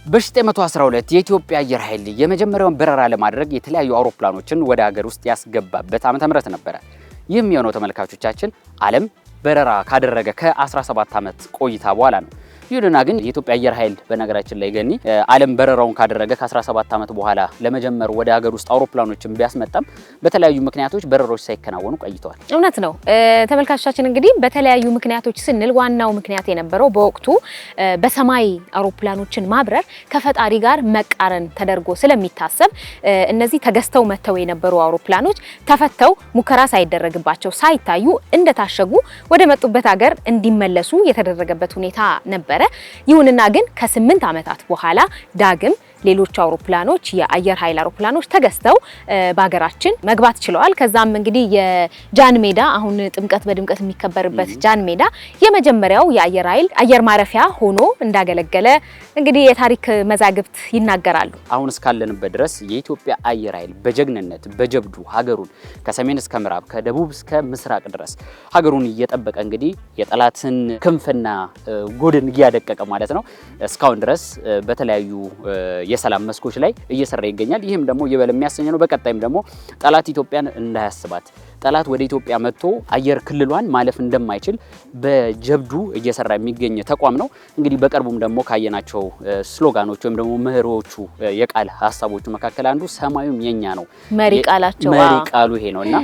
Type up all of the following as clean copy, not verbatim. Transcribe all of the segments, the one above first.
በ1912 የኢትዮጵያ አየር ኃይል የመጀመሪያውን በረራ ለማድረግ የተለያዩ አውሮፕላኖችን ወደ ሀገር ውስጥ ያስገባበት ዓመተ ምህረት ነበር። ይህም የሆነው ተመልካቾቻችን ዓለም በረራ ካደረገ ከ17 ዓመት ቆይታ በኋላ ነው። ይሁንና ግን የኢትዮጵያ አየር ኃይል በነገራችን ላይ ገኒ ዓለም በረራውን ካደረገ ከ17 ዓመት በኋላ ለመጀመር ወደ ሀገር ውስጥ አውሮፕላኖችን ቢያስመጣም በተለያዩ ምክንያቶች በረራዎች ሳይከናወኑ ቆይተዋል። እውነት ነው። ተመልካቾቻችን እንግዲህ በተለያዩ ምክንያቶች ስንል ዋናው ምክንያት የነበረው በወቅቱ በሰማይ አውሮፕላኖችን ማብረር ከፈጣሪ ጋር መቃረን ተደርጎ ስለሚታሰብ እነዚህ ተገዝተው መተው የነበሩ አውሮፕላኖች ተፈተው ሙከራ ሳይደረግባቸው ሳይታዩ እንደታሸጉ ወደ መጡበት ሀገር እንዲመለሱ የተደረገበት ሁኔታ ነበር። ይሁንና ግን ከ8 ዓመታት በኋላ ዳግም ሌሎች አውሮፕላኖች የአየር ኃይል አውሮፕላኖች ተገዝተው በሀገራችን መግባት ችለዋል። ከዛም እንግዲህ የጃን ሜዳ አሁን ጥምቀት በድምቀት የሚከበርበት ጃን ሜዳ የመጀመሪያው የአየር ኃይል አየር ማረፊያ ሆኖ እንዳገለገለ እንግዲህ የታሪክ መዛግብት ይናገራሉ። አሁን እስካለንበት ድረስ የኢትዮጵያ አየር ኃይል በጀግንነት በጀብዱ ሀገሩን ከሰሜን እስከ ምዕራብ ከደቡብ እስከ ምስራቅ ድረስ ሀገሩን እየጠበቀ እንግዲህ የጠላትን ክንፍና ጎድን እያደቀቀ ማለት ነው እስካሁን ድረስ በተለያዩ የሰላም መስኮች ላይ እየሰራ ይገኛል። ይህም ደግሞ ይበል የሚያሰኝ ነው። በቀጣይም ደግሞ ጠላት ኢትዮጵያን እንዳያስባት ጠላት ወደ ኢትዮጵያ መጥቶ አየር ክልሏን ማለፍ እንደማይችል በጀብዱ እየሰራ የሚገኝ ተቋም ነው። እንግዲህ በቅርቡም ደግሞ ካየናቸው ስሎጋኖች ወይም ደግሞ ምህሮቹ የቃል ሐሳቦቹ መካከል አንዱ ሰማዩም የኛ ነው መሪ ቃላቸው መሪ ቃሉ ይሄ ነውና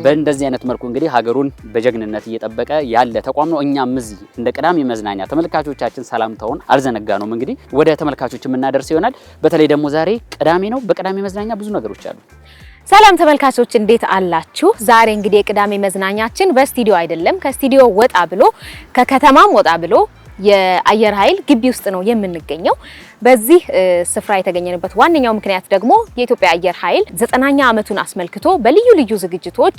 በእንደዚህ አይነት መልኩ እንግዲህ ሀገሩን በጀግንነት እየጠበቀ ያለ ተቋም ነው። እኛም እዚህ እንደ ቅዳሜ መዝናኛ ተመልካቾቻችን ሰላምታውን አልዘነጋነውም። እንግዲህ ወደ ተመልካቾች የምናደርስ ይሆናል። በተለይ ደግሞ ዛሬ ቅዳሜ ነው። በቅዳሜ መዝናኛ ብዙ ነገሮች አሉ። ሰላም ተመልካቾች እንዴት አላችሁ? ዛሬ እንግዲህ የቅዳሜ መዝናኛችን በስቱዲዮ አይደለም፣ ከስቱዲዮ ወጣ ብሎ ከከተማም ወጣ ብሎ የአየር ኃይል ግቢ ውስጥ ነው የምንገኘው። በዚህ ስፍራ የተገኘንበት ዋነኛው ምክንያት ደግሞ የኢትዮጵያ አየር ኃይል 9ኛ ዓመቱን አስመልክቶ በልዩ ልዩ ዝግጅቶች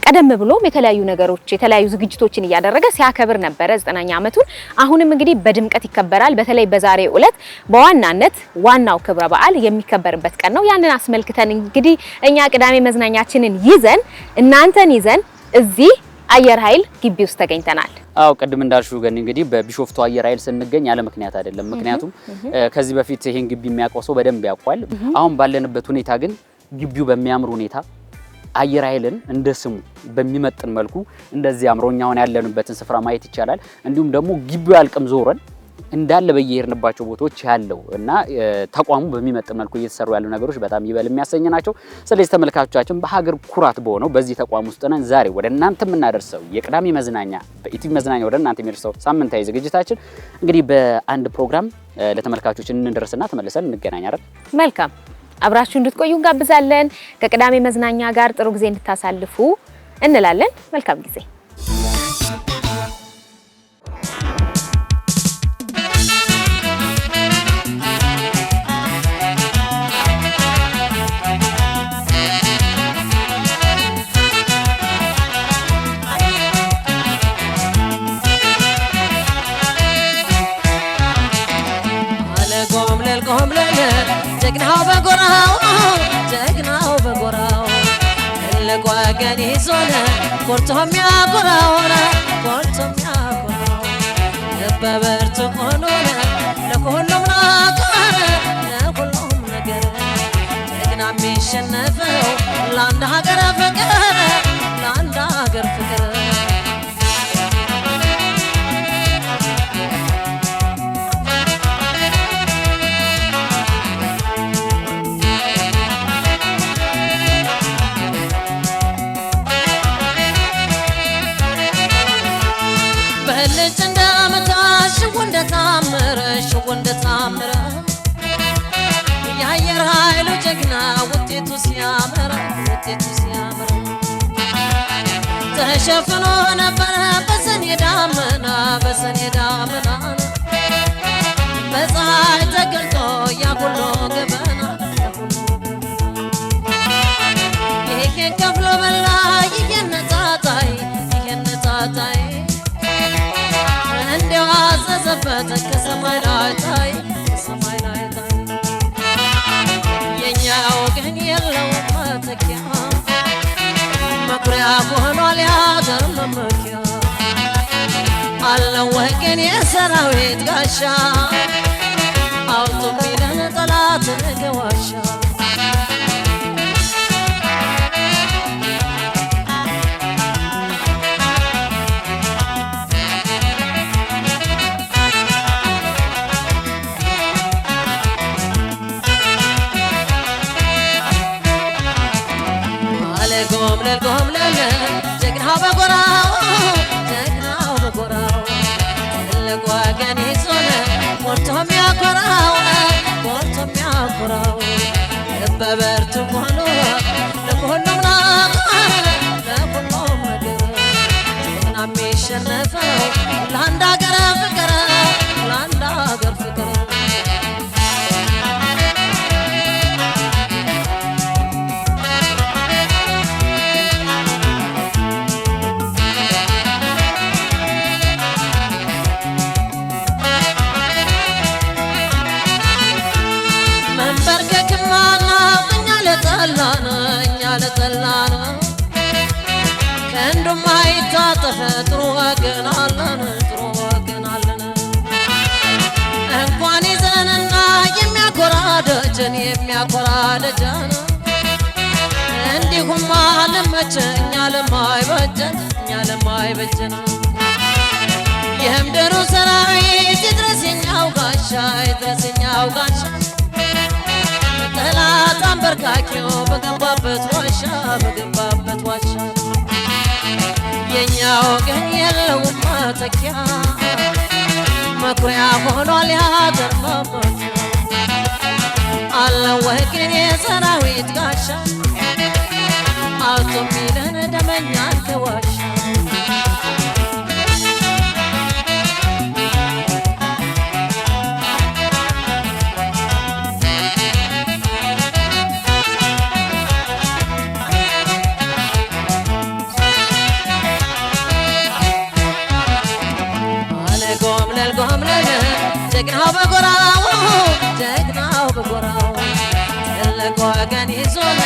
ቀደም ብሎም የተለያዩ ዝግጅቶችን እያደረገ ሲያከብር ነበረ 9ኛ ዓመቱን። አሁንም እንግዲህ በድምቀት ይከበራል። በተለይ በዛሬው ዕለት በዋናነት ዋናው ክብረ በዓል የሚከበርበት ቀን ነው። ያንን አስመልክተን እንግዲህ እኛ ቅዳሜ መዝናኛችንን ይዘን እናንተን ይዘን እዚህ አየር ኃይል ግቢ ውስጥ ተገኝተናል። አው ቀድም እንዳልሽው ገኒ እንግዲህ በቢሾፍቱ አየር ኃይል ስንገኝ ያለ ምክንያት አይደለም። ምክንያቱም ከዚህ በፊት ይሄን ግቢ የሚያውቀው ሰው በደንብ ያውቃል። አሁን ባለንበት ሁኔታ ግን ግቢው በሚያምር ሁኔታ አየር ኃይልን እንደ ስሙ በሚመጥን መልኩ እንደዚህ አምሮኛውን ያለንበትን ስፍራ ማየት ይቻላል። እንዲሁም ደግሞ ግቢው ያልቅም ዞረን እንዳለ በየሄድንባቸው ቦታዎች ያለው እና ተቋሙ በሚመጥን መልኩ እየተሰሩ ያሉ ነገሮች በጣም ይበል የሚያሰኝ ናቸው። ስለዚህ ተመልካቾቻችን በሀገር ኩራት በሆነው በዚህ ተቋም ውስጥ ነን። ዛሬ ወደ እናንተ የምናደርሰው የቅዳሜ መዝናኛ በኢቲቪ መዝናኛ ወደ እናንተ የሚደርሰው ሳምንታዊ ዝግጅታችን እንግዲህ በአንድ ፕሮግራም ለተመልካቾች እንድንደርስና ተመልሰን እንገናኛለን። መልካም አብራችሁ እንድትቆዩ እንጋብዛለን። ከቅዳሜ መዝናኛ ጋር ጥሩ ጊዜ እንድታሳልፉ እንላለን። መልካም ጊዜ። ጀግናው በጎራው ለጓገኒ ዞነ ኮርቶም ያጎራው ለበበርቱ ሆኖነ ለሁሉም ነገር ጀግና የሚሸነፈው ለአንድ ሀገር ፍቅር እንደታምረ የአየር ኃይሉ ጀግና ውጤቱ ሲያምር ተሸፍኖ ነበረ በሰኔ ዳመና በፀሐይ ተገልጦ ያሁሉ ገበና ይሄን ከፍሎ በላ ይሄን ነጣጣይ እንደው አዘዘበት ከሰማይ ላይ ታይ የኛው ግን የለው መተኪያ መኩሪያ ሆኗል የሀገር መመኪያ አለው ወገን የሰራዊት ጋሻ አውጡ ሚለን ጠላት ገዋሻ ጎምለል ጀግናው በጎራው ትልቅ ወገን ይዞን ሞልቶ የሚያኮራው በበርቱ ሆኖ ለሁሉም ነገር ጀግና የሚሸነፈው ለአንድ አገር ፍቅር ለጠላን ከእንዱም አይታጠፍ ጥሩ ወገን አለን እንኳን ይዘንና የሚያኮራ ደጀን እንዲሁም አለመቸኛ ለማይበጀን የምድሩ ሰራዊት ይድረስኛው ጋሻ ጠላት አንበርካኪው በገባበት ዋሻ የኛ ወገን የለውም መተኪያ መኩሪያ ሆኗል የሀገር መመኪያ አለው ወገን የሰራዊት ጋሻ አውጡ ሚለን ደመኛን ከዋሻ ጀግናው በጎራው ትልቅ ወገን ይዞን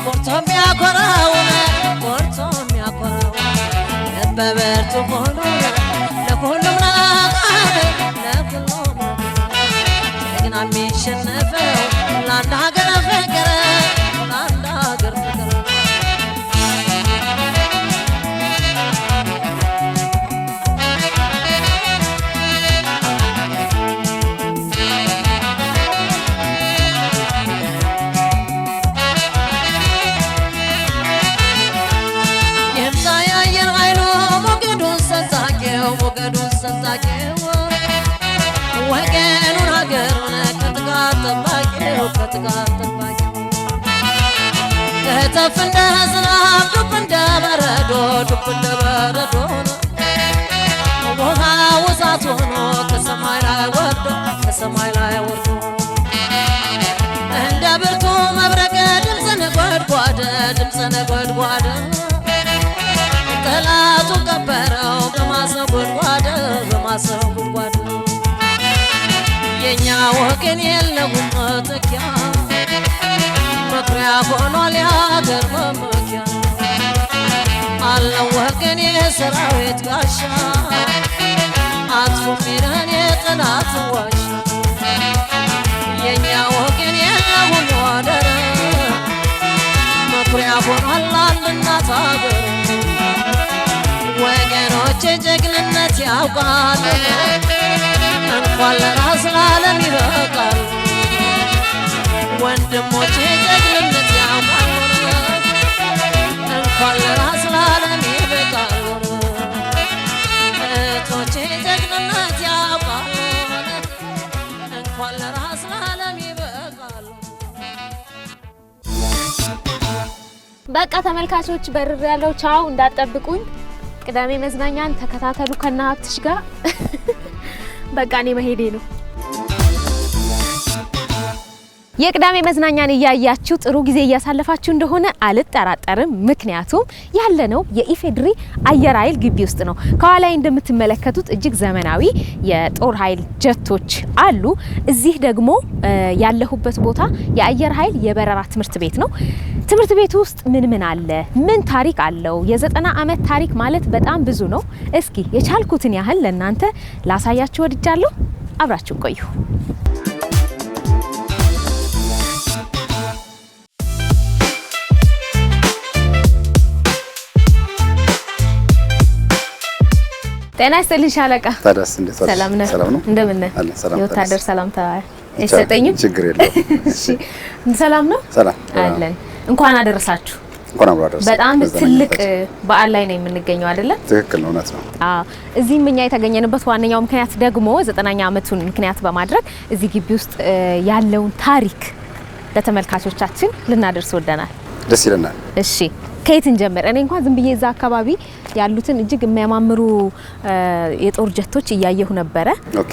ቆርጦ የሚያኮራው በበርቱ ሆኖ ለሁሉም ጀግና የሚሸነፈው ለአንድ ሀገር ፍቅር ወገኑን ሀገሩን ከጥቃት ጠባቂው ከተፍ እንደ ዝናብ ዱብ እንደ በረዶ ውሃው እሳት ሆኖ ከሰማይ ላይ ወርዶ እንደ ብርቱ መብረቅ ድምፅ ነጎድጓድ ጠላቱን ቀበረው በማሰብ ጉድጓድ የኛ ወገን የለውም መተኪያ መኩሪያ ሆኗል የሀገር መመኪያ አለው ወገን የሰራዊት ጋሻ አጥፎ ሚለን የጠላት ዋሻ የኛ ወገን የለውም ወደረ መኩሪያ ሆኗል እናት ሀገር ወገኖቼ ጀግንነት ያውቃል እንኳን ለራስ ለዓለም ይበቃል ወንድሞቼ ጀግንነት ያውቃል እንኳን ለራስ ለዓለም ይበቃል እህቶቼ ጀግንነት ያውቃል እንኳን ለራስ ለዓለም ይበቃል። በቃ ተመልካቾች በርር ያለው ቻው እንዳትጠብቁኝ። ቅዳሜ መዝናኛን ተከታተሉ ከና ሀብትሽ ጋር በቃ እኔ መሄዴ ነው። የቅዳሜ መዝናኛን እያያችሁ ጥሩ ጊዜ እያሳለፋችሁ እንደሆነ አልጠራጠርም። ምክንያቱም ያለነው የኢፌድሪ አየር ኃይል ግቢ ውስጥ ነው። ከኋላ እንደምትመለከቱት እጅግ ዘመናዊ የጦር ኃይል ጀቶች አሉ። እዚህ ደግሞ ያለሁበት ቦታ የአየር ኃይል የበረራ ትምህርት ቤት ነው። ትምህርት ቤቱ ውስጥ ምን አለ? ምን ታሪክ አለው? የ90 ዓመት ታሪክ ማለት በጣም ብዙ ነው። እስኪ የቻልኩትን ያህል ለእናንተ ላሳያችሁ ወድጃለሁ። አብራችሁ ቆዩ። ጤና ይስጥልኝ ሻለቃ። ታዲያስ እንዴት ዋልሽ? ሰላም ነህ? ሰላም ነው እንደምን ነህ? አለ ሰላም። የወታደር ሰላምታ አይሰጠኝም? ችግር የለውም። እሺ ሰላም ነው? ሰላም አለን። እንኳን አደረሳችሁ። እንኳን አብሮ አደረሰ። በጣም ትልቅ በዓል ላይ ነው የምንገኘው አይደለ? ትክክል ነው፣ እውነት ነው። እዚህም እኛ የተገኘንበት ዋነኛው ምክንያት ደግሞ 9ኛ ዓመቱን ምክንያት በማድረግ እዚህ ግቢ ውስጥ ያለውን ታሪክ ለተመልካቾቻችን ልናደርስ ወደናል። ደስ ይለናል። እሺ ከየት እንጀምር? እኔ እንኳን ዝም ብዬ እዛ አካባቢ ያሉትን እጅግ የሚያማምሩ የጦር ጀቶች እያየሁ ነበረ። ኦኬ።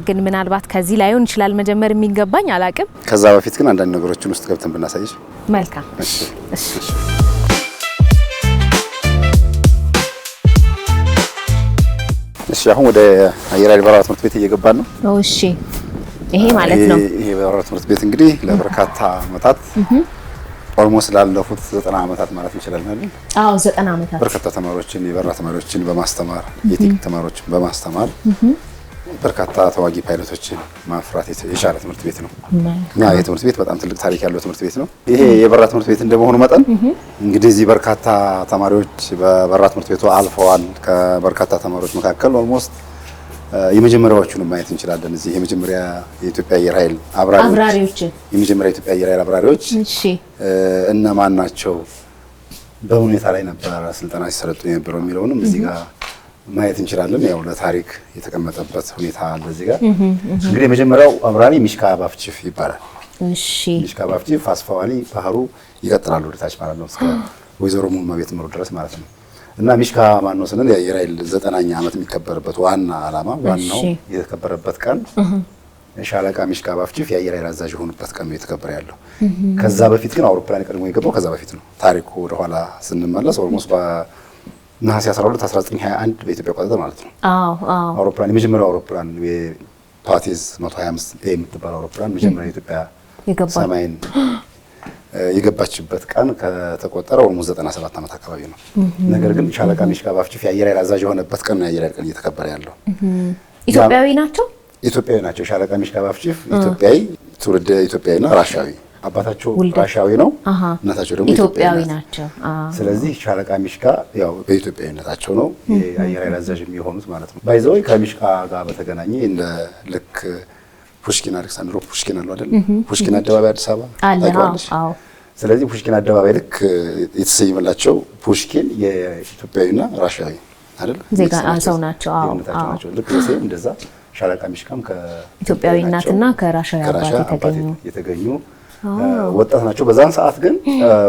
ግን ምናልባት ከዚህ ላይሆን ይችላል መጀመር የሚገባኝ አላቅም። ከዛ በፊት ግን አንዳንድ ነገሮችን ውስጥ ገብተን ብናሳይሽ መልካም። እሺ እሺ። አሁን ወደ አየር ኃይል በረራ ትምህርት ቤት እየገባን ነው። እሺ ይሄ ማለት ነው። ይሄ በረራ ትምህርት ቤት እንግዲህ ለበርካታ ዓመታት ኦልሞስት ላለፉት 90 ዓመታት ማለት እንችላለን። አዎ 90 ዓመታት በርካታ ተማሪዎችን የበረራ ተማሪዎችን በማስተማር የቴክኒክ ተማሪዎችን በማስተማር በርካታ ተዋጊ ፓይለቶችን ማፍራት የቻለ ትምህርት ቤት ነው። እና ይሄ ትምህርት ቤት በጣም ትልቅ ታሪክ ያለው ትምህርት ቤት ነው። ይሄ የበረራ ትምህርት ቤት እንደመሆኑ መጠን እንግዲህ እዚህ በርካታ ተማሪዎች በበረራ ትምህርት ቤቱ አልፈዋል። ከበርካታ ተማሪዎች መካከል ኦልሞስት የመጀመሪያዎቹን ማየት እንችላለን። እዚህ የመጀመሪያ የኢትዮጵያ አየር ኃይል አብራሪዎች የመጀመሪያ የኢትዮጵያ አየር ኃይል አብራሪዎች እሺ እነማን ናቸው፣ በሁኔታ ላይ ነበር ስልጠና ሲሰለጡ የነበረው የሚለውንም እዚህ ጋር ማየት እንችላለን። ያው ለታሪክ የተቀመጠበት ሁኔታ አለ እዚህ ጋር። እንግዲህ የመጀመሪያው አብራሪ ሚሽካ ባፍቺፍ ይባላል። እሺ ሚሽካ ባፍቺፍ አስፋዋሊ ባህሩ ይቀጥላሉ ወደታች ማለት ነው እስከ ወይዘሮ ሙሉመቤት ምሩ ድረስ ማለት ነው። እና ሚሽካ ማነው ስንል የአየር ኃይል 9ኛ ዓመት የሚከበርበት ዋና ዓላማ ዋናው የተከበረበት ቀን ሻለቃ ሚሽካ ባፍቺፍ የአየር ኃይል አዛዥ የሆኑበት ቀን ነው የተከበረ ያለው። ከዛ በፊት ግን አውሮፕላን ቀድሞ የገባው ከዛ በፊት ነው። ታሪኩ ወደኋላ ስንመለስ ኦልሞስት በነሐሴ 12 1921 በኢትዮጵያ አቆጣጠር ማለት ነው። አውሮፕላን የመጀመሪያው አውሮፕላን የፓቴዝ 125 የምትባል አውሮፕላን መጀመሪያ የኢትዮጵያ ሰማይን የገባችበት ቀን ከተቆጠረ ኦልሞስት 97 ዓመት አካባቢ ነው። ነገር ግን ሻለቃ ሚሽካ ባፍቺፍ የአየር ኃይል አዛዥ የሆነበት ቀን ነው የአየር ኃይል ቀን እየተከበረ ያለው። ኢትዮጵያዊ ናቸው። ኢትዮጵያዊ ናቸው። ሻለቃ ሚሽካ ባፍቺፍ ኢትዮጵያዊ ትውልደ ኢትዮጵያዊና ራሻዊ፣ አባታቸው ራሻዊ ነው፣ እናታቸው ደግሞ ኢትዮጵያዊ ናቸው። ስለዚህ ሻለቃ ሚሽካ ያው በኢትዮጵያዊነታቸው ነው የአየር ኃይል አዛዥ የሚሆኑት ማለት ነው። ባይዘው ከሚሽካ ጋር በተገናኘ እንደ ልክ ፑሽኪን አሌክሳንድሮ ፑሽኪን አለው አይደል? ፑሽኪን አደባባይ አዲስ አበባ ታውቂዋለሽ? አዎ። ስለዚህ ፑሽኪን አደባባይ ልክ የተሰየመላቸው ፑሽኪን የኢትዮጵያዊና ራሻዊ አይደል? ዜጋ ሰው ናቸው። አዎ። ልክ ዘሴም እንደዛ ሻለቃ ሚሽካም ከኢትዮጵያዊ እናትና ከራሻዊ አባት የተገኙ ወጣት ናቸው። በዛን ሰዓት ግን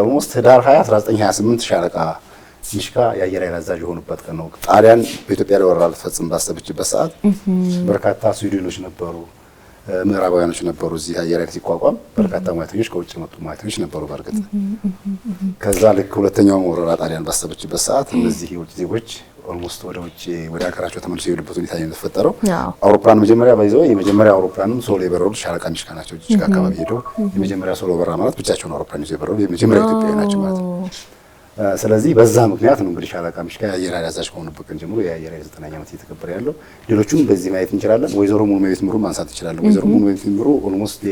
ኦልሞስት ህዳር 20 1928 ሻለቃ ሚሽካ የአየር ኃይል አዛዥ የሆኑበት ቀን ነው። ጣሊያን በኢትዮጵያ ላይ ወረራ ልትፈጽም ባሰበችበት ሰዓት በርካታ ስዊድኖች ነበሩ፣ ምዕራባውያኖች ነበሩ። እዚህ አየር ኃይል ሲቋቋም በርካታ ሙያተኞች ከውጭ የመጡ ሙያተኞች ነበሩ። በእርግጥ ከዛ ልክ ሁለተኛው ወረራ ጣሊያን ባሰበችበት ሰዓት እነዚህ የውጭ ዜጎች ኦልሞስት ወደ ውጭ ወደ ሀገራቸው ተመልሶ የሄዱበት ሁኔታ የተፈጠረው። አውሮፕላን መጀመሪያ ባይዘው የመጀመሪያ አውሮፕላንም ሶሎ የበረሩት ሻለቃ ሚሽካ ናቸው። ጅጅጋ አካባቢ ሄደው የመጀመሪያ ሶሎ በረራ ማለት ብቻቸውን አውሮፕላን ይዘው የበረሩ የመጀመሪያ ኢትዮጵያዊ ናቸው ማለት ነው። ስለዚህ በዛ ምክንያት ነው እንግዲህ ሻለቃ ሚሽካ የአየር ኃይል አዛዥ ከሆኑበት ቀን ጀምሮ የአየር ኃይል 9ኛ ዓመት እየተከበረ ያለው። ሌሎቹም በዚህ ማየት እንችላለን። ወይዘሮ ሙሉመቤት ምሩ ማንሳት እንችላለን። ወይዘሮ ሙሉመቤት ምሩ ኦልሞስት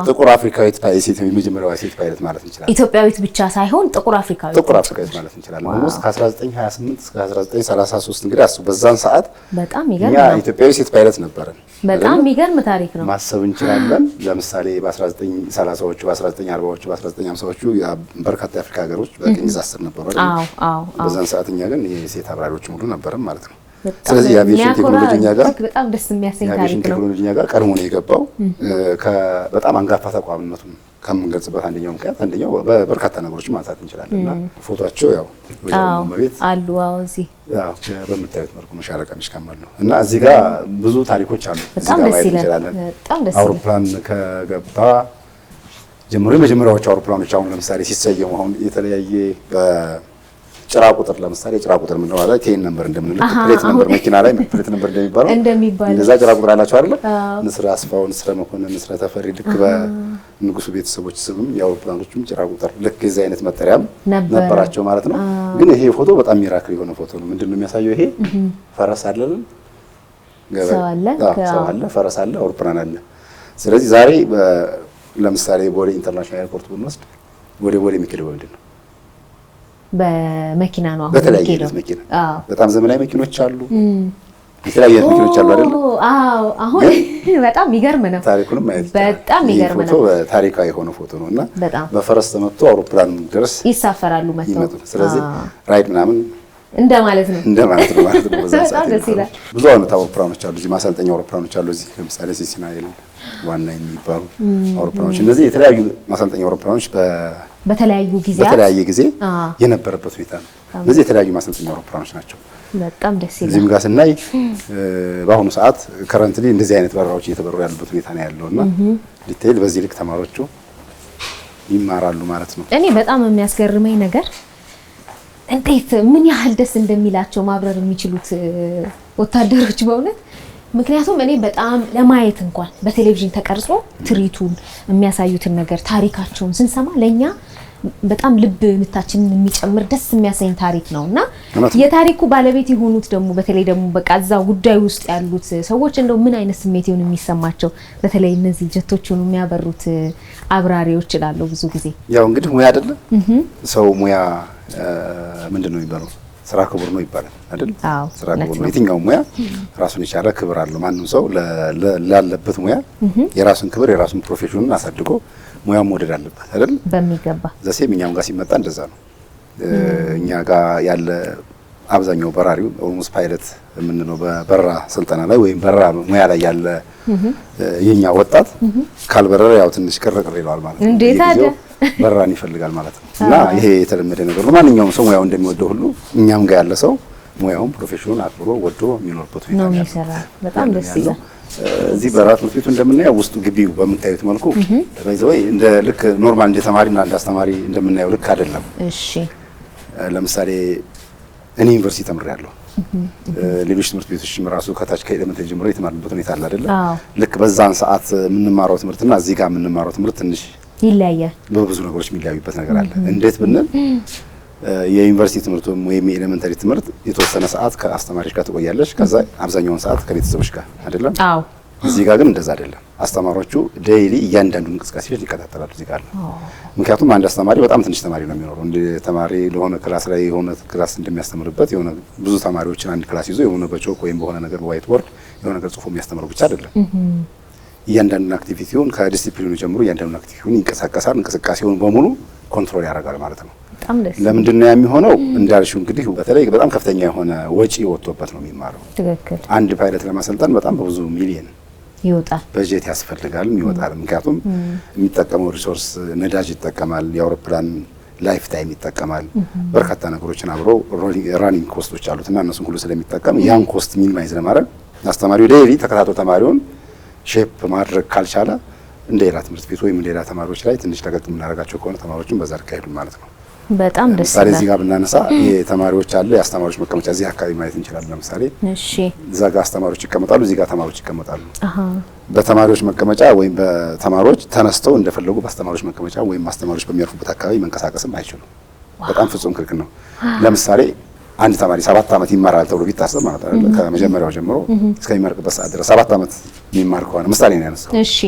ጥቁር አፍሪካዊት ፓይለት የመጀመሪያዋ ሴት ፓይለት ማለት እንችላለን። ኢትዮጵያዊት ብቻ ሳይሆን ጥቁር አፍሪካዊት ማለት እንችላለን። ኦልሞስት ከ1928 እስከ 1933 እንግዲህ አስቡ። በዛን ሰዓት በጣም ይገርም ነው። ኢትዮጵያዊ ሴት ፓይለት ነበረን። በጣም የሚገርም ታሪክ ነው። ማሰብ እንችላለን። ለምሳሌ በ1930ዎቹ፣ በ1940ዎቹ፣ በ1950ዎቹ በርካታ የአፍሪካ ሀገሮች በቅኝ ግዛት ስር ነበሩ አይደል? በዛን ሰዓት እኛ ግን የሴት አብራሪዎች ሙሉ ነበረን ማለት ነው። ስለዚህ የአቪዬሽን ቴክኖሎጂኛ ጋር በጣም ደስ የሚያሰኝ ታሪክ ነው። ቴክኖሎጂኛ ጋር ቀድሞ ነው የገባው። በጣም አንጋፋ ተቋምነቱን ከምንገልጽበት አንደኛው ምክንያት አንደኛው በርካታ ነገሮች ማንሳት እንችላለን እና ፎቶአቸው ያው ወይዘሮ አሉ። አዎ እዚህ ያው በምታዩት መልኩ ነው ሻለቃ ሚሽካም አሉ እና እዚህ ጋር ብዙ ታሪኮች አሉ። እዚህ ጋር ማየት እንችላለን። አውሮፕላን ከገባ ጀምሮ የመጀመሪያዎቹ አውሮፕላኖች አሁን ለምሳሌ ሲሰየሙ አሁን የተለያየ ጭራ ቁጥር ለምሳሌ ጭራ ቁጥር ምን ነው አለ ቴን ነምበር እንደምንለው ፕሌት ነምበር መኪና ላይ ፕሌት ነምበር እንደሚባለው እንደዛ ጭራ ቁጥር አላቸው አይደል? ንስረ አስፋው፣ ንስረ መኮንን፣ ንስረ ተፈሪ ልክ በንጉሱ ቤተሰቦች ስምም የአውሮፕላኖቹም ጭራ ቁጥር ልክ የዚህ አይነት መጠሪያም ነበራቸው ማለት ነው። ግን ይሄ ፎቶ በጣም ሚራክል የሆነ ፎቶ ነው። ምንድነው የሚያሳየው? ይሄ ፈረስ አይደለም፣ ሰው አለ፣ ፈረስ አለ፣ አውሮፕላን አለ። ስለዚህ ዛሬ ለምሳሌ ቦሌ ኢንተርናሽናል ኤርፖርት ብንወስድ ወደ ቦሌ የሚኬደው ምንድን ነው? በመኪና ነው አሁን በተለያየ መኪና በጣም ዘመናዊ መኪኖች አሉ የተለያየ መኪኖች አሉ አይደል አዎ አሁን በጣም ይገርም ነው ታሪኩንም ማየት በጣም ይገርም ነው ታሪካዊ የሆነ ፎቶ ነውና በፈረስ ተመቶ አውሮፕላን ድረስ ይሳፈራሉ መጥተው ስለዚህ ራይድ ምናምን እንደማለት ነው ማለት ነው በጣም ደስ ይላል ብዙ አይነት አውሮፕላኖች አሉ እዚህ ማሰልጠኛ አውሮፕላኖች አሉ እዚህ ለምሳሌ ሲሲናይል ዋና የሚባሉ አውሮፕላኖች እነዚህ የተለያዩ ማሰልጠኛ አውሮፕላኖች በተለያየ ጊዜ የነበረበት ሁኔታ ነው እነዚህ የተለያዩ ማሰልጠኛ አውሮፕላኖች ናቸው በጣም ደስ ይላል እዚህም ጋር ስናይ በአሁኑ ሰዓት ከረንትሊ እንደዚህ አይነት በረራዎች እየተበሩ ያሉበት ሁኔታ ነው ያለውና ዲቴይል በዚህ ልክ ተማሪዎቹ ይማራሉ ማለት ነው እኔ በጣም የሚያስገርመኝ ነገር እንዴት ምን ያህል ደስ እንደሚላቸው ማብረር የሚችሉት ወታደሮች በእውነት ምክንያቱም እኔ በጣም ለማየት እንኳን በቴሌቪዥን ተቀርጾ ትሪቱን የሚያሳዩትን ነገር ታሪካቸውን ስንሰማ ለኛ በጣም ልብ ምታችንን የሚጨምር ደስ የሚያሰኝ ታሪክ ነውና የታሪኩ ባለቤት የሆኑት ደግሞ በተለይ ደግሞ በቃ እዛው ጉዳይ ውስጥ ያሉት ሰዎች እንደው ምን አይነት ስሜት ይሁን የሚሰማቸው በተለይ እነዚህ ጀቶቹን የሚያበሩት አብራሪዎች ይላሉ ብዙ ጊዜ ያው እንግዲህ ሙያ አይደለም ሰው ሙያ ምንድነው የሚባለው ስራ ክቡር ነው ይባላል አይደል ስራ ክቡር ነው የትኛው ሙያ ራሱን የቻለ ክብር አለው ማንንም ሰው ላለበት ሙያ የራሱን ክብር የራሱን ፕሮፌሽኑን አሳድጎ ሙያው መወደድ አለበት አይደል በሚገባ ዘሴም እኛም ጋር ሲመጣ እንደዛ ነው እኛ ጋር ያለ አብዛኛው በራሪው ኦልሞስት ፓይለት የምንለው በበረራ ስልጠና ላይ ወይም በረራ ሙያ ላይ ያለ የኛ ወጣት ካልበረረ ያው ትንሽ ቅርቅር ይለዋል ማለት ነው እንዴት አይደል በረራን ይፈልጋል ማለት ነው እና ይሄ የተለመደ ነገር ነው ማንኛውም ሰው ሙያው እንደሚወደው ሁሉ እኛም ጋር ያለ ሰው ሙያውን ፕሮፌሽኑን አክብሮ ወዶ የሚኖርበት ሁኔታ ነው የሚሰራው በጣም ደስ ይላል እዚህ በራት ትምህርት ቤቱ እንደምናየው ውስጡ ግቢው በምታዩት መልኩ በዛው እንደ ልክ ኖርማል እንደ ተማሪና እንደ አስተማሪ እንደምናየው ልክ አይደለም እሺ ለምሳሌ እኔ ዩኒቨርሲቲ ተምሬያለሁ ሌሎች ትምህርት ቤቶችም ራሱ ከታች ከኤሌመንተሪ ጀምሮ የተማርንበት ሁኔታ አለ አይደል ልክ በዛን ሰዓት የምንማረው ትምህርትና እዚህ ጋር የምንማረው ትምህርት ትንሽ ይለያያል በብዙ ነገሮች የሚለያዩበት ነገር አለ እንዴት ብንል የዩኒቨርሲቲ ትምህርት ወይም የኤሌመንተሪ ትምህርት የተወሰነ ሰዓት ከአስተማሪዎች ጋር ትቆያለሽ ከዛ አብዛኛውን ሰዓት ከቤተሰቦች ጋር አይደለም አዎ እዚህ ጋር ግን እንደዛ አይደለም አስተማሪዎቹ ዴይሊ እያንዳንዱን እንቅስቃሴዎች ይከታተላሉ እዚህ ጋር ምክንያቱም አንድ አስተማሪ በጣም ትንሽ ተማሪ ነው የሚኖረው እንደ ተማሪ ለሆነ ክላስ ላይ የሆነ ክላስ እንደሚያስተምርበት የሆነ ብዙ ተማሪዎችን አንድ ክላስ ይዞ የሆነ በቾክ ወይም በሆነ ነገር በዋይት ቦርድ የሆነ ነገር ጽፎ የሚያስተምረው ብቻ አይደለም እያንዳንዱን አክቲቪቲውን ከዲሲፕሊኑ ጀምሮ እያንዳንዱን አክቲቪቲውን ይንቀሳቀሳል እንቅስቃሴውን በሙሉ ኮንትሮል ያደርጋል ማለት ነው ለምንድን ነው የሚሆነው እንዳልሽው እንግዲህ በተለይ በጣም ከፍተኛ የሆነ ወጪ ወጥቶበት ነው የሚማረው ትክክል አንድ ፓይለት ለማሰልጠን በጣም በብዙ ሚሊዮን ይወጣል በጀት ያስፈልጋል ይወጣል ምክንያቱም የሚጠቀመው ሪሶርስ ነዳጅ ይጠቀማል የአውሮፕላን ላይፍ ታይም ይጠቀማል በርካታ ነገሮችን አብረው ራኒንግ ኮስቶች አሉትና እነሱን ሁሉ ስለሚጠቀም ያን ኮስት ሚኒማይዝ ለማድረግ አስተማሪው ዴይሊ ተከታትሎ ተማሪውን ሼፕ ማድረግ ካልቻለ እንደ ሌላ ትምህርት ቤት ወይም እንደ ሌላ ተማሪዎች ላይ ትንሽ ለቀቅ የምናደርጋቸው ከሆነ ተማሪዎችን በዛ ልክ ማለት ነው በጣም ደስ ይላል እዚህ ጋር ብናነሳ የተማሪዎች አለ የአስተማሪዎች መቀመጫ እዚህ አካባቢ ማየት እንችላለን ለምሳሌ እሺ እዛ ጋር አስተማሪዎች ይቀመጣሉ እዚህ ጋር ተማሪዎች ይቀመጣሉ በተማሪዎች መቀመጫ ወይም በተማሪዎች ተነስተው እንደፈለጉ በአስተማሪዎች መቀመጫ ወይም አስተማሪዎች በሚያርፉበት አካባቢ መንቀሳቀስም አይችሉም በጣም ፍጹም ክልክል ነው ለምሳሌ አንድ ተማሪ 7 አመት ይማራል ተብሎ ቢታሰብ ማለት አይደል ከመጀመሪያው ጀምሮ እስከሚመርቅበት ሰዓት ድረስ 7 አመት የሚማር ከሆነ ምሳሌ ነው ያነሳው እሺ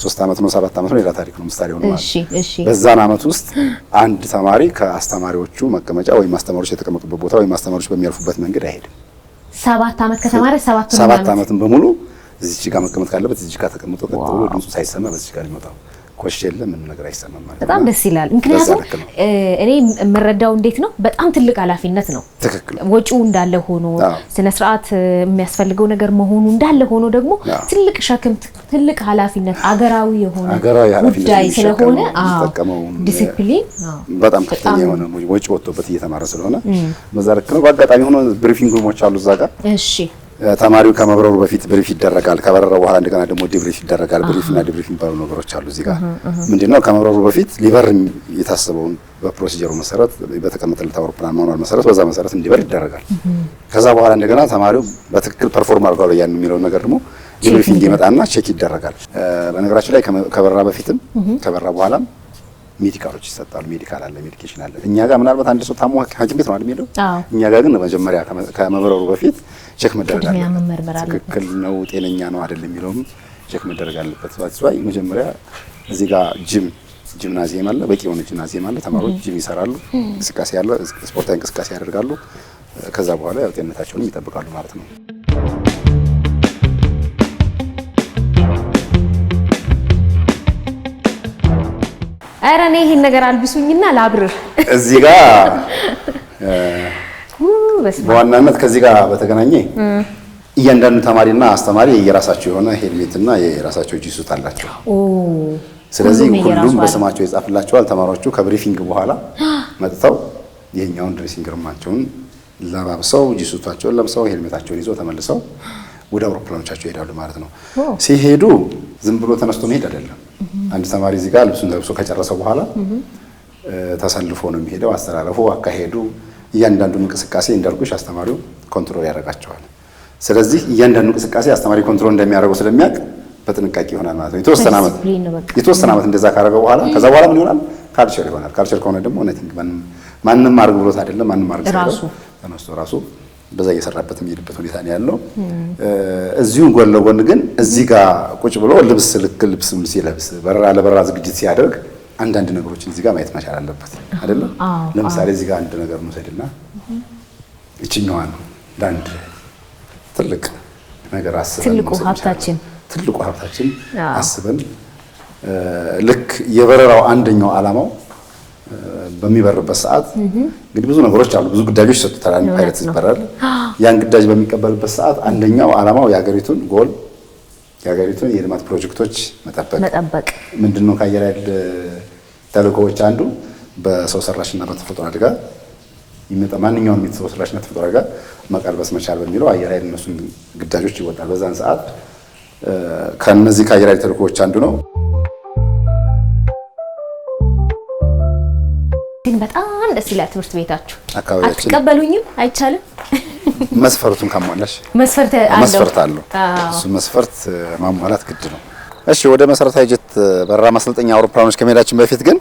3 አመት ነው 7 አመት ነው ሌላ ታሪክ ነው ምሳሌ ሆነ ማለት እሺ በዛን አመት ውስጥ አንድ ተማሪ ከአስተማሪዎቹ መቀመጫ ወይም አስተማሪዎች የተቀመጡበት ቦታ ወይም አስተማሪዎች በሚያልፉበት መንገድ አይሄድም 7 አመት ከተማረ 7 አመትን በሙሉ እዚች ጋር መቀመጥ ካለበት እዚች ጋር ተቀምጦ ቀጥሎ ድምፁ ሳይሰማ በዚች ጋር ሊመጣው ኮሽ የለም ምን ነገር አይሰማም ማለት በጣም ደስ ይላል ምክንያቱም እኔ የምረዳው እንዴት ነው በጣም ትልቅ ኃላፊነት ነው ትክክል ወጪው እንዳለ ሆኖ ስነ ስርዓት የሚያስፈልገው ነገር መሆኑ እንዳለ ሆኖ ደግሞ ትልቅ ሸክም ትልቅ ኃላፊነት አገራዊ የሆነ ጉዳይ ስለሆነ ዲሲፕሊን በጣም ከፍተኛ የሆነ ወጪ ወጥቶበት እየተማረ ስለሆነ በዛ ልክ ነው በአጋጣሚ ሆኖ ብሪፊንግ ሩሞች አሉ እዛ ጋር እሺ ተማሪው ከመብረሩ በፊት ብሪፍ ይደረጋል ከበረረ በኋላ እንደገና ደግሞ ዲብሪፍ ይደረጋል ብሪፍና ዲብሪፍ የሚባሉ ነገሮች አሉ እዚህ ጋር ምንድነው ከመብረሩ በፊት ሊበር የታሰበውን በፕሮሲጀሩ መሰረት በተቀመጠለት አውሮፕላን ማኑዋል መሰረት በዛ መሰረት እንዲበር ይደረጋል ከዛ በኋላ እንደገና ተማሪው በትክክል ፐርፎርም አድርጓል ያን የሚለው ነገር ደግሞ ዲብሪፍ እንዲመጣና ቼክ ይደረጋል በነገራችን ላይ ከበረራ በፊትም ከበረራ በኋላም ሜዲካሎች ይሰጣሉ ሜዲካል አለ ሜዲኬሽን አለ እኛ ጋር ምናልባት አንድ ሰው ታሞ ሐኪም ቤት ነው አይደል የሚለው እኛ ጋር ግን መጀመሪያ ከመብረሩ በፊት ቼክ መደረግ አለበት ትክክል ነው ጤነኛ ነው አይደል የሚለውም ቼክ መደረግ አለበት ስለዚህ መጀመሪያ እዚህ ጋር ጂም ጂምናዚየም አለ፣ በቂ የሆነ ጂምናዚየም አለ። ተማሪዎች ጂም ይሰራሉ፣ እንቅስቃሴ ያለ ስፖርታዊ እንቅስቃሴ ያደርጋሉ። ከዛ በኋላ ያው ጤንነታቸውን ይጠብቃሉ ማለት ነው። ኧረ እኔ ይሄን ነገር አልብሱኝና ላብርር። እዚህ ጋር በዋናነት ከዚህ ጋር በተገናኘ እያንዳንዱ ተማሪና አስተማሪ የራሳቸው የሆነ ሄልሜትና የራሳቸው ጂሱት አላቸው። ስለዚህ ሁሉም በስማቸው ይጻፍላቸዋል። ተማሪዎቹ ከብሪፊንግ በኋላ መጥተው ይሄኛውን ድሬሲንግ ሩማቸውን ለባብሰው ጂሱታቸውን ለብሰው ሄልሜታቸውን ይዘው ተመልሰው ወደ አውሮፕላኖቻቸው ይሄዳሉ ማለት ነው። ሲሄዱ ዝም ብሎ ተነስቶ መሄድ አይደለም። አንድ ተማሪ እዚህ ጋር ልብሱን ለብሶ ከጨረሰ በኋላ ተሰልፎ ነው የሚሄደው። አስተላለፉ፣ አካሄዱ፣ እያንዳንዱ እንቅስቃሴ እንዳልኩሽ አስተማሪው ኮንትሮል ያደርጋቸዋል። ስለዚህ እያንዳንዱ እንቅስቃሴ አስተማሪ ኮንትሮል እንደሚያደርገው ስለሚያውቅ በጥንቃቄ ይሆናል ማለት ነው። የተወሰነ ዓመት እንደዛ ካደረገ በኋላ ከዛ በኋላ ምን ይሆናል? ካልቸር ይሆናል። ካልቸር ከሆነ ደግሞ ነቲንግ ማንንም አድርግ ብሎት አይደለም። ማንንም አድርግ ሳይለው ተነስቶ ራሱ በዛ እየሰራበት የሚሄድበት ሁኔታ ነው ያለው። እዚሁ ጎን ለጎን ግን እዚህ ጋር ቁጭ ብሎ ልብስ ሲለብስ በረራ ለበረራ ዝግጅት ሲያደርግ አንዳንድ ነገሮችን እዚህ ጋር ማየት መቻል አለበት አይደለም። ለምሳሌ እዚህ ጋር አንድ ነገር እንውሰድና እችኛዋን ለአንድ ትልቅ ነገር አስበን ትልቁ ሀብታችን አስበን ልክ የበረራው አንደኛው ዓላማው በሚበርበት ሰዓት እንግዲህ ብዙ ነገሮች አሉ፣ ብዙ ግዳጆች ሰጥተታል። አንድ ፓይለት ይበራል። ያን ግዳጅ በሚቀበልበት ሰዓት አንደኛው ዓላማው የሀገሪቱን ጎል የሀገሪቱን የልማት ፕሮጀክቶች መጠበቅ ምንድነው? ከአየር ኃይል ተልእኮዎች አንዱ በሰው ሰራሽና በተፈጥሮ አደጋ ይመጣ ማንኛውም ሰው ሰራሽና ተፈጥሮ አደጋ መቀልበስ መቻል በሚለው አየር ኃይል እነሱን ግዳጆች ይወጣል። በዛን ሰዓት ከነዚህ ከአየር ኃይል ተልእኮዎች አንዱ ነው። ግን በጣም ደስ ይላል ትምህርት ቤታችሁ። አካባቢያችን አትቀበሉኝም? አይቻልም። መስፈርቱን ካሟላሽ መስፈርት አለው። እሱ መስፈርት ማሟላት ግድ ነው። እሺ ወደ መሰረታዊ ጀት በረራ ማሰልጠኛ አውሮፕላኖች ከመሄዳችን በፊት ግን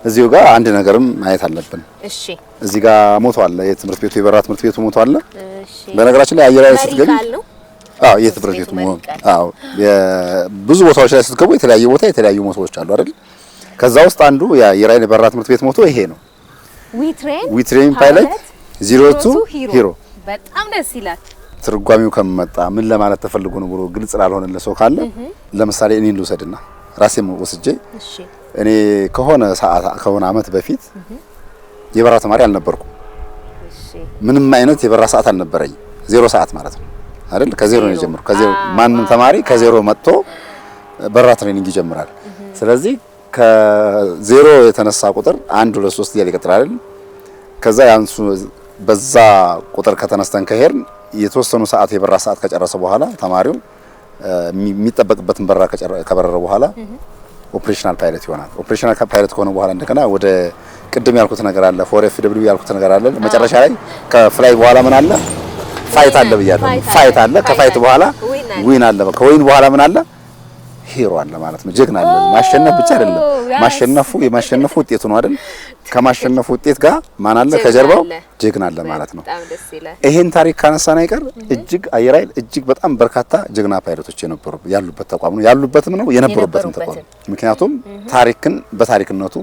እዚሁ ጋር አንድ ነገርም ማየት አለብን። እሺ እዚህ ጋር ሞቶ አለ የትምህርት ቤቱ የበረራ ትምህርት ቤቱ ሞቶ አለ። በነገራችን ላይ አየር ኃይል ስትገቢ የትምህርት ቤቱ ብዙ ቦታዎች ላይ ስትገቡ የተለያየ ቦታ የተለያዩ ሞቶዎች አሉ አይደል? ከዛ ውስጥ አንዱ የአየር ኃይል የበረራ ትምህርት ቤት ሞቶ ይሄ ነው። ዊ ትሬን ፓይለት 02 ሂሮ። በጣም ደስ ይላል። ትርጓሚው ከመጣ ምን ለማለት ተፈልጎ ነው ብሎ ግልጽ ላልሆነለት ሰው ካለ ለምሳሌ እኔን ልውሰድና ራሴም ወስጄ እኔ ከሆነ ዓመት በፊት የበረራ ተማሪ አልነበርኩም። ምንም አይነት የበረራ ሰዓት አልነበረኝ። 0 ሰዓት ማለት ነው አይደል? ከዜሮ ነው የጀመረው። ከዜሮ ማንም ተማሪ ከዜሮ መጥቶ በረራ ትሬኒንግ ይጀምራል። ስለዚህ ከዜሮ የተነሳ ቁጥር 1 2 3 እያለ ይቀጥላል። ከዛ ያንሱ በዛ ቁጥር ከተነስተን ከሄድን የተወሰኑ ሰዓት የበረራ ሰዓት ከጨረሰ በኋላ ተማሪው የሚጠበቅበትን በረራ ከበረረ በኋላ ኦፕሬሽናል ፓይለት ይሆናል። ኦፕሬሽናል ፓይለት ከሆነ በኋላ እንደገና ወደ ቅድም ያልኩት ነገር አለ፣ ፎር ኤፍ ደብሊው ያልኩት ነገር አለ። መጨረሻ ላይ ከፍላይ በኋላ ምን አለ? ፋይት አለ ብያለሁ። ፋይት አለ። ከፋይት በኋላ ዊን አለ። ከዊን በኋላ ምን አለ? ሂሮ አለ ማለት ነው። ጀግና አለ። ማሸነፍ ብቻ አይደለም፣ የማሸነፉ ውጤቱ ነው አይደል? ከማሸነፉ ውጤት ጋር ማን አለ? ከጀርባው ጀግና አለ ማለት ነው። ይሄን ታሪክ ካነሳን አይቀር እጅግ አየር ኃይል እጅግ በጣም በርካታ ጀግና ፓይለቶች ያሉበት ተቋም ነው። ያሉበትም ነው የነበሩበትም ተቋም። ምክንያቱም ታሪክን በታሪክነቱ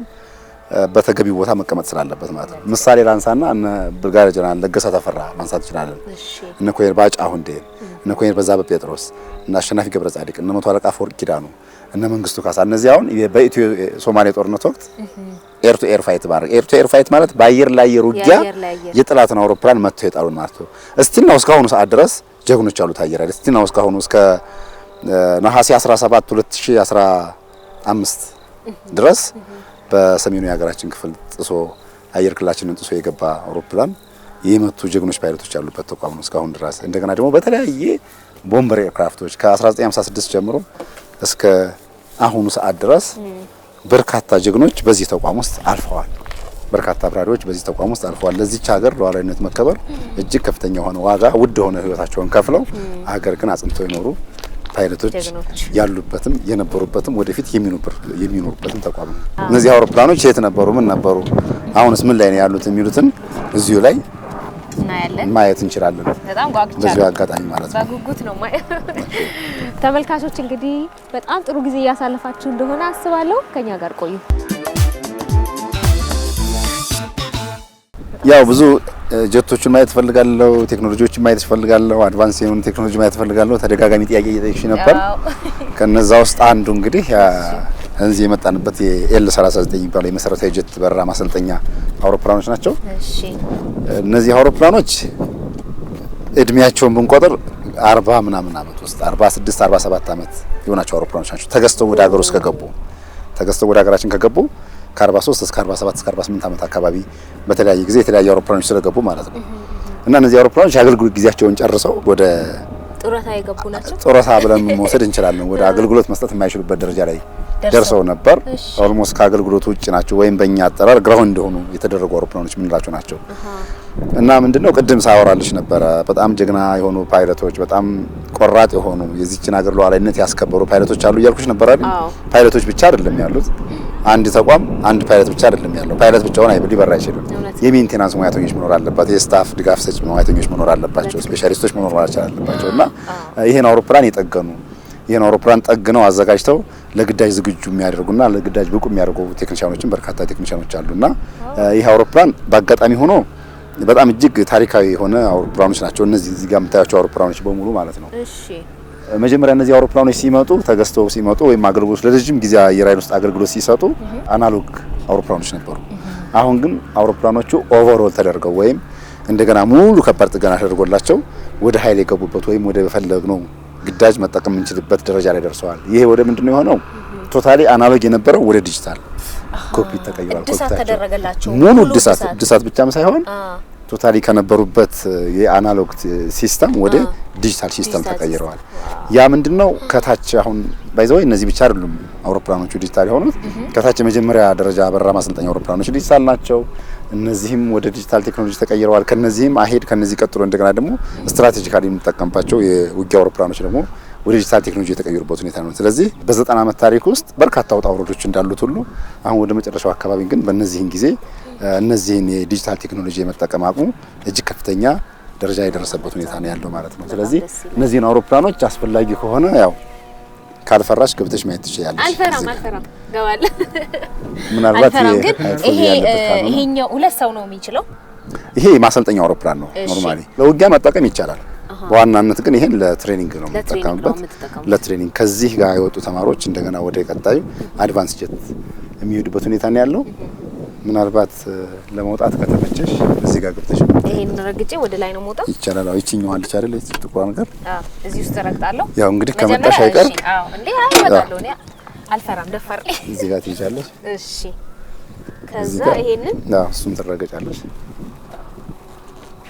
በተገቢው ቦታ መቀመጥ ስላለበት ማለት ነው። ምሳሌ ላንሳና እነ ብርጋዴር ጀነራል ለገሰ ተፈራ ማንሳት ይችላል። እነ ኮሎኔል ባጫ ሁንዴ፣ እነ ኮሎኔል በዛብህ ጴጥሮስ፣ እነ አሸናፊ ገብረ ጻድቅ፣ እነ መቶ አለቃ አፈወርቅ ኪዳኑ፣ እነ መንግስቱ ካሳ እነዚህ አሁን በኢትዮ ሶማሌ ጦርነት ወቅት ኤር ቱ ኤር ፋይት ማድረግ። ኤር ቱ ኤር ፋይት ማለት በአየር ላይ ውጊያ የጠላትን አውሮፕላን መጥተው የጣሉን ማለት ነው። እስቲና እስካሁኑ ሰዓት ድረስ ጀግኖች አሉት አየር ኃይል። እስቲና እስካሁኑ እስከ ነሐሴ 17 2015 ድረስ በሰሜኑ የሀገራችን ክፍል ጥሶ አየር ክልላችንን ጥሶ የገባ አውሮፕላን የመቱ ጀግኖች ፓይለቶች ያሉበት ተቋም ነው እስካሁን ድረስ። እንደገና ደግሞ በተለያየ ቦምበር ኤርክራፍቶች ከ1956 ጀምሮ እስከ አሁኑ ሰዓት ድረስ በርካታ ጀግኖች በዚህ ተቋም ውስጥ አልፈዋል። በርካታ አብራሪዎች በዚህ ተቋም ውስጥ አልፈዋል። ለዚች ሀገር ሉዓላዊነት መከበር እጅግ ከፍተኛ የሆነ ዋጋ ውድ የሆነ ህይወታቸውን ከፍለው ሀገር ግን አጽንተው የኖሩ ፓይለቶች ያሉበትም የነበሩበትም ወደፊት የሚኖሩበትም ተቋም ነው። እነዚህ አውሮፕላኖች የት ነበሩ? ምን ነበሩ? አሁንስ ምን ላይ ነው ያሉት? የሚሉትን እዚሁ ላይ ማየት እንችላለን። በጣም ጓጉቻለሁ። በዚሁ አጋጣሚ ማለት ነው። በጉጉት ነው ማየት። ተመልካቾች እንግዲህ በጣም ጥሩ ጊዜ እያሳለፋችሁ እንደሆነ አስባለሁ። ከኛ ጋር ቆዩ። ያው ብዙ ጀቶችን ማየት ፈልጋለሁ፣ ቴክኖሎጂዎችን ማየት ፈልጋለሁ፣ አድቫንስ የሆኑ ቴክኖሎጂ ማየት ፈልጋለሁ። ተደጋጋሚ ጥያቄ እየጠየቅሽ ነበር። ከነዛ ውስጥ አንዱ እንግዲህ እዚህ የመጣንበት የኤል39 የሚባለው የመሰረታዊ ጀት በረራ ማሰልጠኛ አውሮፕላኖች ናቸው። እሺ እነዚህ አውሮፕላኖች እድሜያቸውን ብንቆጥር 40 ምናምን አመት ውስጥ 46 47 አመት የሆናቸው አውሮፕላኖች ናቸው። ተገዝተው ወደ ሀገር ውስጥ ወደ ሀገራችን ከገቡ ከ43 እስከ 47 እስከ 48 አመት አካባቢ በተለያየ ጊዜ የተለያዩ አውሮፕላኖች ስለገቡ ማለት ነው። እና እነዚህ አውሮፕላኖች የአገልግሎት ጊዜያቸውን ጨርሰው ወደ ጡረታ የገቡ ናቸው። ጡረታ ብለን መውሰድ እንችላለን። ወደ አገልግሎት መስጠት የማይችሉበት ደረጃ ላይ ደርሰው ነበር። ኦልሞስት ከአገልግሎት ውጭ ናቸው፣ ወይም በእኛ አጠራር ግራውንድ እንደሆኑ የተደረጉ አውሮፕላኖች የምንላቸው ናቸው። እና ምንድነው ቅድም ሳወራልሽ ነበረ በጣም ጀግና የሆኑ ፓይለቶች፣ በጣም ቆራጥ የሆኑ የዚችን ሀገር ሉዓላዊነት ያስከበሩ ፓይለቶች አሉ እያልኩሽ ነበር አይደል? ፓይለቶች ብቻ አይደለም ያሉት። አንድ ተቋም አንድ ፓይለት ብቻ አይደለም ያለው። ፓይለት ብቻውን ሊበራ አይችልም። የሜንቴናንስ ሙያተኞች መኖር አለበት። የስታፍ ድጋፍ ሰጪ ሙያተኞች መኖር አለባቸው። ስፔሻሊስቶች መኖር አለባቸው። እና ይሄን አውሮፕላን የጠገኑ ይሄን አውሮፕላን ጠግነው አዘጋጅተው ለግዳጅ ዝግጁ የሚያደርጉና ለግዳጅ ብቁ የሚያደርጉ ቴክኒሻኖችን በርካታ ቴክኒሻኖች አሉና ይሄ አውሮፕላን በአጋጣሚ ሆኖ በጣም እጅግ ታሪካዊ የሆነ አውሮፕላኖች ናቸው። እነዚህ እዚህ ጋር የምታያቸው አውሮፕላኖች በሙሉ ማለት ነው። እሺ መጀመሪያ እነዚህ አውሮፕላኖች ሲመጡ ተገዝተው ሲመጡ ወይም አገልግሎት ለረጅም ጊዜ አየር ኃይል ውስጥ አገልግሎት ሲሰጡ አናሎግ አውሮፕላኖች ነበሩ። አሁን ግን አውሮፕላኖቹ ኦቨርሆል ተደርገው ወይም እንደገና ሙሉ ከባድ ጥገና ተደርጎላቸው ወደ ኃይል የገቡበት ወይም ወደ በፈለግነው ግዳጅ መጠቀም የምንችልበት ደረጃ ላይ ደርሰዋል። ይሄ ወደ ምንድነው የሆነው? ቶታሊ አናሎግ የነበረው ወደ ዲጂታል ኮክፒት ተቀይሯል። እድሳት ተደረገላቸው። ሙሉ እድሳት ብቻም ሳይሆን ቶታሊ ከነበሩበት የአናሎግ ሲስተም ወደ ዲጂታል ሲስተም ተቀይረዋል። ያ ምንድነው ከታች አሁን ባይዘው እነዚህ ብቻ አይደሉም አውሮፕላኖቹ ዲጂታል የሆኑት። ከታች የመጀመሪያ ደረጃ በረራ ማሰልጠኛ አውሮፕላኖች ዲጂታል ናቸው። እነዚህም ወደ ዲጂታል ቴክኖሎጂ ተቀይረዋል። ከነዚህም አሄድ ከነዚህ ቀጥሎ እንደገና ደግሞ ስትራቴጂካሊ የምንጠቀምባቸው የውጊያ አውሮፕላኖች ደግሞ ወደ ዲጂታል ቴክኖሎጂ የተቀየሩበት ሁኔታ ነው። ስለዚህ በ90 ዓመት ታሪክ ውስጥ በርካታ ውጣ ውረዶች እንዳሉት ሁሉ አሁን ወደ መጨረሻው አካባቢ ግን በእነዚህን ጊዜ እነዚህን የዲጂታል ቴክኖሎጂ የመጠቀም አቅሙ እጅግ ከፍተኛ ደረጃ የደረሰበት ሁኔታ ነው ያለው ማለት ነው። ስለዚህ እነዚህን አውሮፕላኖች አስፈላጊ ከሆነ ያው ካልፈራሽ ገብተሽ ማየት ትችያለሽ። አልፈራም ገባለ። ምናልባት ይሄኛው ሁለት ሰው ነው የሚችለው። ይሄ ማሰልጠኛ አውሮፕላን ነው። ኖርማሊ ለውጊያ መጠቀም ይቻላል። በዋናነት ግን ይሄን ለትሬኒንግ ነው የምንጠቀምበት። ለትሬኒንግ ከዚህ ጋር የወጡ ተማሪዎች እንደገና ወደ ቀጣዩ አድቫንስ ጀት የሚሄዱበት ሁኔታ ነው ያለው። ምናልባት ለመውጣት ከተመቸሽ እዚህ ጋር ገብተሽ ይሄን ረግጬ ወደ ላይ ነው መውጣት ይቻላል። አዎ ይችኛው አለች አይደል? እዚህ ጥቁር ነገር እዚህ ውስጥ ረግጣለሁ። ያው እንግዲህ ከመጣሽ አይቀር አዎ እንዴ አይወጣለሁ እኔ አልፈራም፣ ደፋር ነኝ። እዚህ ጋር ትይዣለሽ። እሺ ከዛ ይሄንን አዎ እሱን ትረገጫለሽ።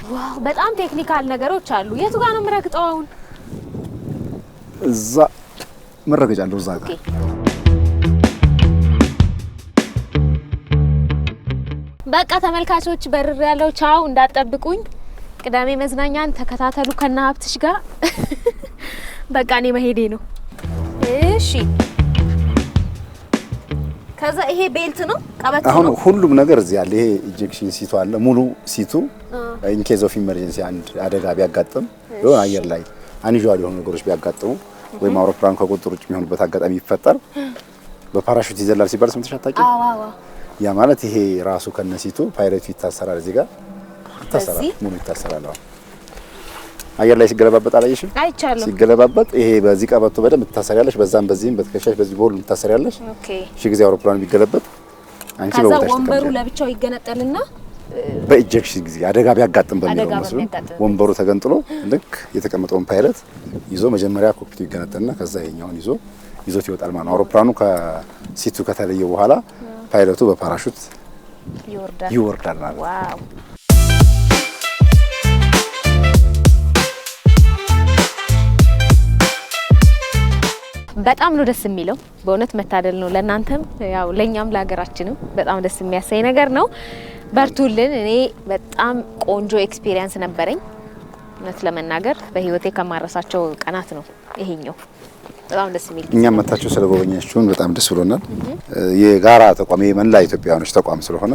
ዋው በጣም ቴክኒካል ነገሮች አሉ። የቱ ጋር ነው የምረግጠው አሁን? እዛ መረገጫለሁ እዛ ጋር። በቃ ተመልካቾች በርር ያለው ቻው፣ እንዳትጠብቁኝ። ቅዳሜ መዝናኛን ተከታተሉ ከና ሀብትሽ ጋር። በቃ እኔ መሄዴ ነው። እሺ ከዛ ይሄ ቤልት ነው ቀበቶ ነው። አሁን ሁሉም ነገር እዚህ አለ። ይሄ ኢንጀክሽን ሲቱ አለ። ሙሉ ሲቱ ኢን ኬዝ ኦፍ ኢመርጀንሲ አንድ አደጋ ቢያጋጥም የሆነ አየር ላይ አንዩዋል የሆኑ ነገሮች ቢያጋጥሙ ወይም አውሮፕላን ከቁጥጥር ውጭ የሚሆንበት አጋጣሚ ቢፈጠር በፓራሹት ይዘላል ሲባል ሰምተሽ አታውቂም? አዎ ያ ማለት ይሄ ራሱ ከነሲቱ ፓይለቱ ይታሰራል። እዚህ ጋር ይታሰራል፣ ሙሉ ይታሰራል። አየር ላይ ሲገለባበጥ አላየሽም? አይቻለሁ። ሲገለባበጥ ይሄ በዚህ ቀበቶ በደንብ ትታሰሪያለሽ፣ በዛም በዚህም በትከሻሽ በዚህ በሁሉ ትታሰሪያለሽ። ኦኬ። እሺ ጊዜ አውሮፕላን ቢገለበጥ አንቺ በቦታሽ ከዛ ወንበሩ ለብቻው ይገነጠልና በኢንጀክሽን ጊዜ አደጋ ቢያጋጥም በሚለው መስሎ ወንበሩ ተገንጥሎ ልክ የተቀመጠውን ፓይለት ይዞ መጀመሪያ ኮክፒቱ ይገነጠልና ከዛ ይሄኛውን ይዞት ይወጣል ማለት ነው። አውሮፕላኑ ከሲቱ ከተለየ በኋላ ፓይለቱ በፓራሹት ይወርዳል ማለት ነው። ዋው በጣም ነው ደስ የሚለው። በእውነት መታደል ነው ለእናንተም ያው ለኛም ለሀገራችንም በጣም ደስ የሚያሳይ ነገር ነው። በርቱልን። እኔ በጣም ቆንጆ ኤክስፒሪየንስ ነበረኝ። እውነት ለመናገር በህይወቴ ከማረሳቸው ቀናት ነው ይሄኛው። በጣም ደስ የሚል እኛም መታችሁ ስለጎበኛችሁን በጣም ደስ ብሎናል። የጋራ ተቋም የመላ ኢትዮጵያውያኖች ተቋም ስለሆነ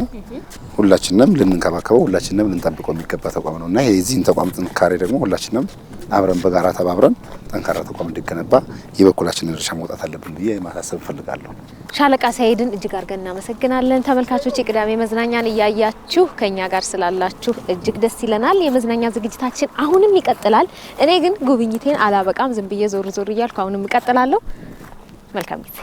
ሁላችንም ልንንከባከበው ሁላችንም ልንጠብቀው የሚገባ ተቋም ነውና የዚህን ተቋም ጥንካሬ ደግሞ ሁላችንም አብረን በጋራ ተባብረን ጠንካራ ተቋም እንዲገነባ የበኩላችንን ድርሻ መውጣት አለብን ብዬ ማሳሰብ እፈልጋለሁ። ሻለቃ ሰይድን እጅግ አድርገን እናመሰግናለን። ተመልካቾች የቅዳሜ መዝናኛን እያያችሁ ከኛ ጋር ስላላችሁ እጅግ ደስ ይለናል። የመዝናኛ ዝግጅታችን አሁንም ይቀጥላል። እኔ ግን ጉብኝቴን አላበቃም። ዝም ብዬ ዞር ዞር እያልኩ አሁንም እቀጥላለሁ። መልካም ጊዜ